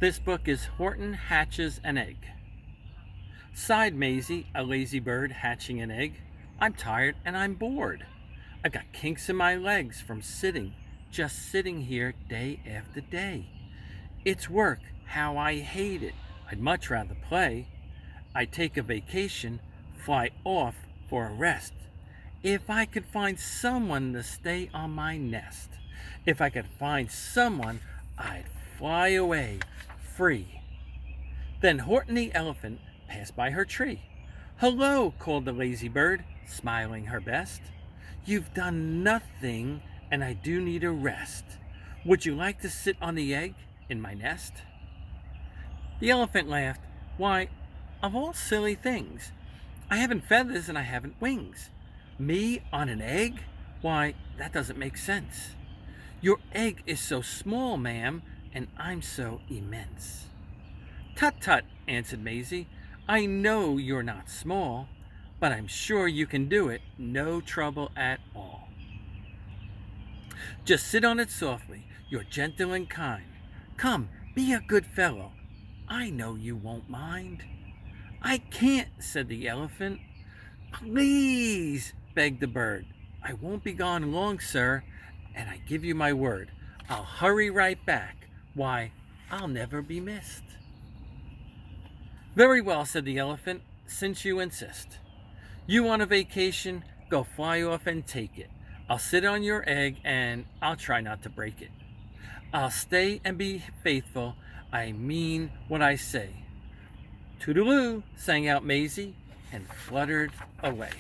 This book is Horton Hatches an Egg. Sighed Maisie, a lazy bird hatching an egg. I'm tired and I'm bored. I've got kinks in my legs from just sitting here day after day. It's work, how I hate it. I'd much rather play. I'd take a vacation, fly off for a rest. If I could find someone to stay on my nest. If I could find someone, I'd fly away free. Then Horton the elephant passed by her tree. Hello, called the lazy bird, smiling her best. You've done nothing, and I do need a rest. Would you like to sit on the egg in my nest? The elephant laughed. Why, of all silly things, I haven't feathers and I haven't wings. Me on an egg? Why, that doesn't make sense. Your egg is so small, ma'am, and I'm so immense. Tut tut, answered Maisie. I know you're not small, but I'm sure you can do it, no trouble at all. Just sit on it softly, you're gentle and kind. Come, be a good fellow, I know you won't mind. I can't, said the elephant. Please, begged the bird. I won't be gone long, sir, and I give you my word, I'll hurry right back. Why, I'll never be missed. Very well, said the elephant, since you insist. You want a vacation? Go fly off and take it. I'll sit on your egg and I'll try not to break it. I'll stay and be faithful. I mean what I say. Toodaloo, sang out Maisie and fluttered away.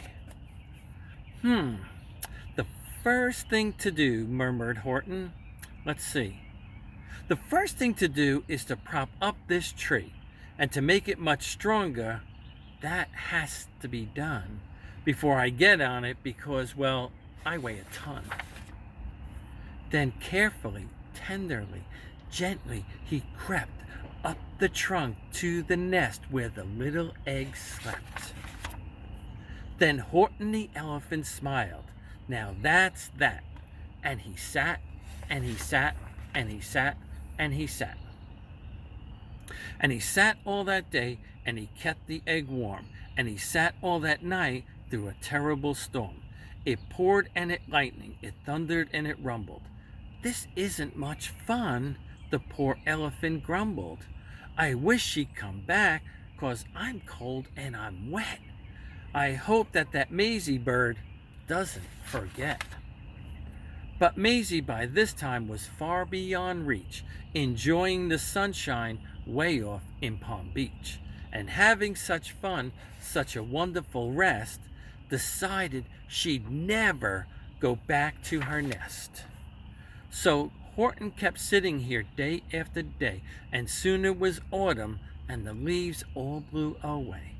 The first thing to do, murmured Horton. Let's see. The first thing to do is to prop up this tree. And to make it much stronger, that has to be done before I get on it because, well, I weigh a ton. Then carefully, tenderly, gently, he crept up the trunk to the nest where the little egg slept. Then Horton the elephant smiled. Now that's that. And he sat, and he sat, and he sat, and he sat. And he sat all that day, and he kept the egg warm, and he sat all that night through a terrible storm. It poured and it lightened, it thundered and it rumbled. This isn't much fun, the poor elephant grumbled. I wish she'd come back, 'cause I'm cold and I'm wet. I hope that Maisie bird doesn't forget. But Maisie by this time was far beyond reach, enjoying the sunshine way off in Palm Beach, and having such fun, such a wonderful rest, decided she'd never go back to her nest. So Horton kept sitting here day after day, and soon it was autumn, and the leaves all blew away.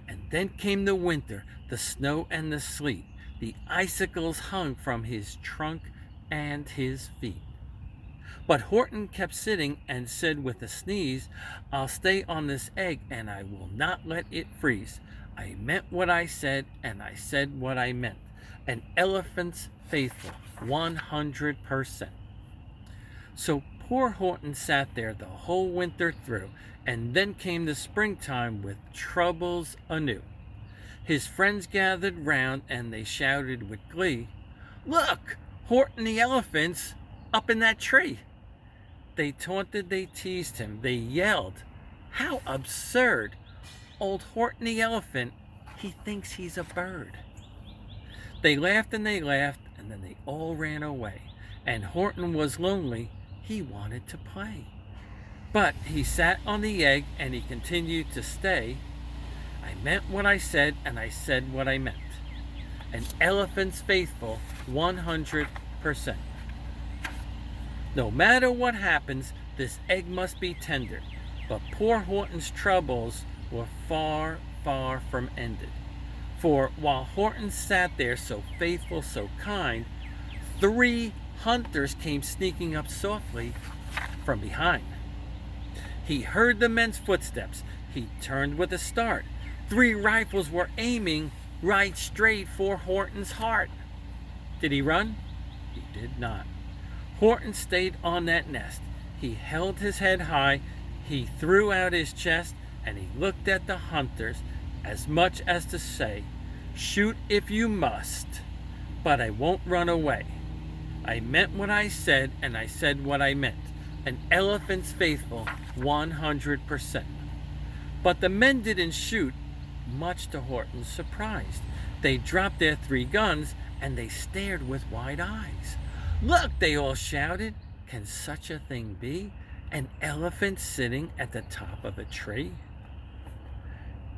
And then came the winter, the snow and the sleet, the icicles hung from his trunk and his feet. But Horton kept sitting and said with a sneeze, I'll stay on this egg and I will not let it freeze. I meant what I said and I said what I meant. An elephant's faithful, 100%. So poor Horton sat there the whole winter through, and then came the springtime with troubles anew. His friends gathered round and they shouted with glee, Look, Horton the elephant's up in that tree. They taunted, they teased him, they yelled, How absurd! Old Horton the elephant, he thinks he's a bird. They laughed, and then they all ran away. And Horton was lonely, he wanted to play. But he sat on the egg and he continued to stay. I meant what I said and I said what I meant. An elephant's faithful, 100%. No matter what happens, this egg must be tender. But poor Horton's troubles were far, far from ended. For while Horton sat there so faithful, so kind, 3 hunters came sneaking up softly from behind. He heard the men's footsteps. He turned with a start. 3 rifles were aiming right straight for Horton's heart. Did he run? He did not. Horton stayed on that nest. He held his head high. He threw out his chest and he looked at the hunters as much as to say, "Shoot if you must, but I won't run away. I meant what I said and I said what I meant. An elephant's faithful 100%. But the men didn't shoot, much to Horton's surprise. They dropped their 3 guns and they stared with wide eyes. "Look," they all shouted. "Can such a thing be? An elephant sitting at the top of a tree?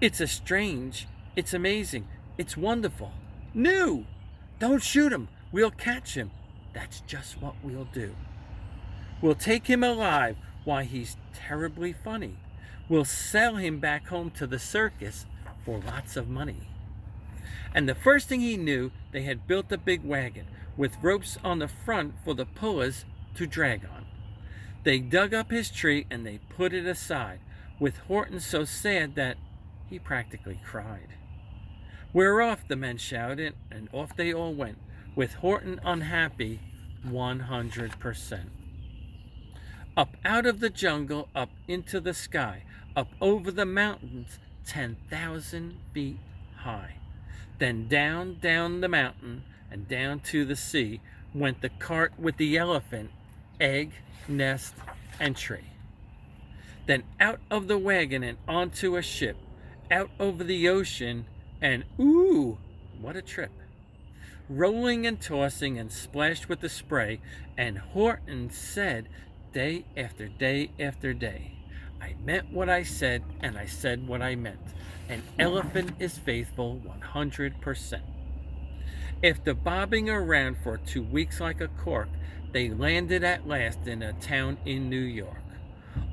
It's it's amazing, it's wonderful. New! Don't shoot him, we'll catch him. That's just what we'll do. We'll take him alive. Why, he's terribly funny. We'll sell him back home to the circus for lots of money." And the first thing he knew, they had built a big wagon with ropes on the front for the pullers to drag on. They dug up his tree and they put it aside, with Horton so sad that he practically cried. "We're off," the men shouted, and off they all went, with Horton unhappy 100%. Up out of the jungle, up into the sky, up over the mountains, 10,000 feet high. Then down, down the mountain, and down to the sea went the cart with the elephant, egg, nest, and tree. Then out of the wagon and onto a ship, out over the ocean, and ooh, what a trip. Rolling and tossing and splashed with the spray, and Horton said day after day after day, "I meant what I said and I said what I meant. An elephant is faithful 100%. After bobbing around for 2 weeks like a cork, they landed at last in a town in New York.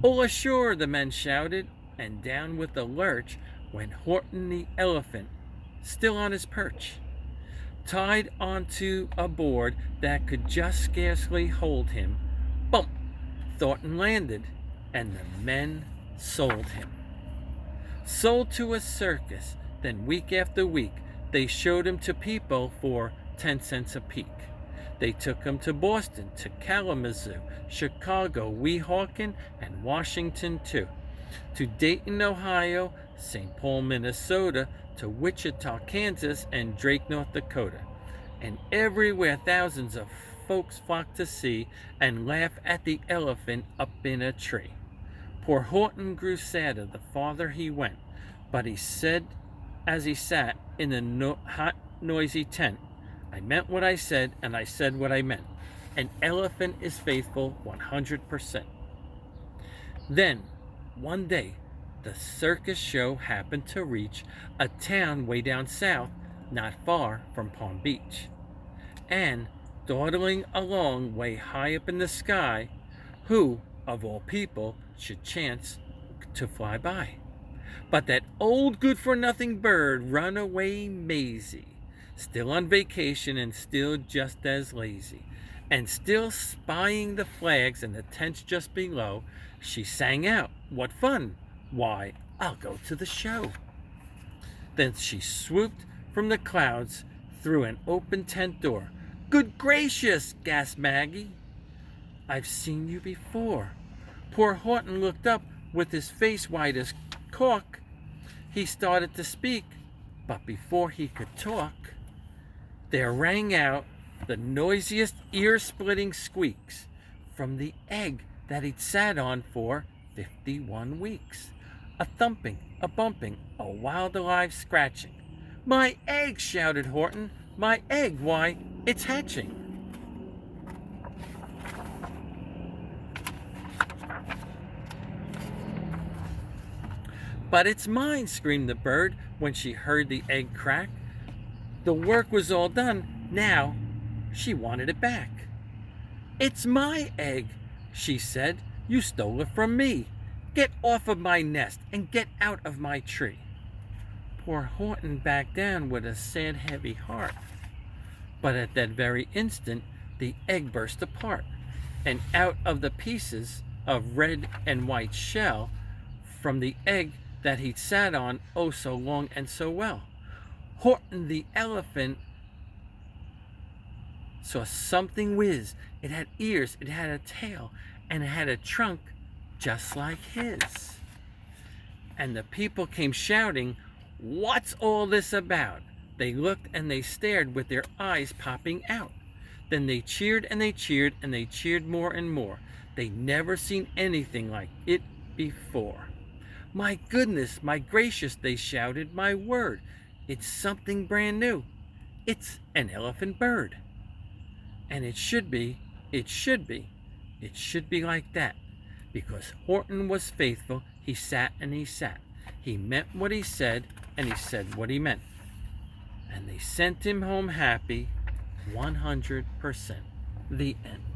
"All ashore," the men shouted, and down with a lurch went Horton the elephant, still on his perch, tied onto a board that could just scarcely hold him. Bump! Thornton landed, and the men sold him. Sold to a circus, then week after week, they showed him to people for 10 cents a peek. They took him to Boston, to Kalamazoo, Chicago, Weehawken, and Washington too. To Dayton, Ohio, St. Paul, Minnesota, to Wichita, Kansas, and Drake, North Dakota. And everywhere thousands of folks flocked to see and laugh at the elephant up in a tree. Poor Horton grew sadder the farther he went, but he said as he sat in the hot, noisy tent, "I meant what I said and I said what I meant. An elephant is faithful 100%. Then, one day, the circus show happened to reach a town way down south, not far from Palm Beach. And, dawdling along way high up in the sky, who, of all people, should chance to fly by but that old good-for-nothing bird, Runaway Maisie, still on vacation and still just as lazy, and still spying the flags and the tents just below. She sang out, "What fun! Why, I'll go to the show." Then she swooped from the clouds through an open tent door. "Good gracious!" gasped Maggie. "I've seen you before." Poor Horton looked up with his face white as cork. He started to speak, but before he could talk, there rang out the noisiest ear-splitting squeaks from the egg that he'd sat on for 51 weeks. A thumping, a bumping, a wild alive scratching. "My egg!" shouted Horton. "My egg! Why, it's hatching!" "But it's mine!" screamed the bird when she heard the egg crack. The work was all done. Now she wanted it back. "It's my egg," she said. "You stole it from me. Get off of my nest and get out of my tree." Poor Horton backed down with a sad, heavy heart. But at that very instant, the egg burst apart, and out of the pieces of red and white shell from the egg that he'd sat on oh so long and so well, Horton the elephant saw something whiz. It had ears, it had a tail, and it had a trunk just like his. And the people came shouting, "What's all this about?" They looked and they stared with their eyes popping out. Then they cheered and they cheered and they cheered more and more. They never seen anything like it before. "My goodness, my gracious," they shouted, "my word, it's something brand new. It's an elephant bird. And it should be like that." Because Horton was faithful, he sat and he sat. He meant what he said and he said what he meant. And they sent him home happy, 100%. The end.